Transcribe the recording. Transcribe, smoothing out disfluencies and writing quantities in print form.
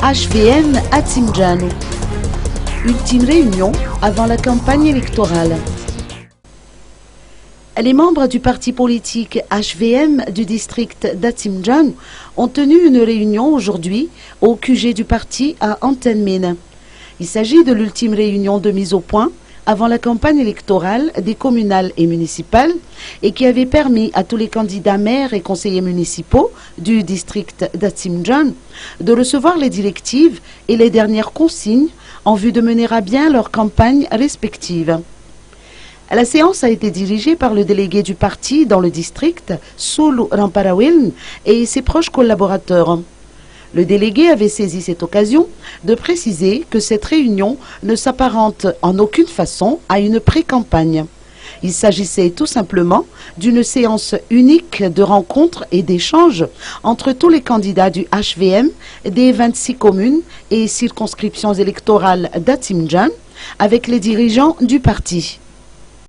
HVM à Timjano. Ultime réunion avant la campagne électorale. Les membres du parti politique HVM du district d'Atimjan ont tenu une réunion aujourd'hui au QG du parti à Antenmine. Il s'agit de l'ultime réunion de mise au point avant la campagne électorale des communales et municipales et qui avait permis à tous les candidats maires et conseillers municipaux du district d'Atimjan de recevoir les directives et les dernières consignes en vue de mener à bien leurs campagnes respectives. La séance a été dirigée par le délégué du parti dans le district, Sulu Ramparawiln, et ses proches collaborateurs. Le délégué avait saisi cette occasion de préciser que cette réunion ne s'apparente en aucune façon à une pré-campagne. Il s'agissait tout simplement d'une séance unique de rencontres et d'échanges entre tous les candidats du HVM des 26 communes et circonscriptions électorales d'Atimjan avec les dirigeants du parti.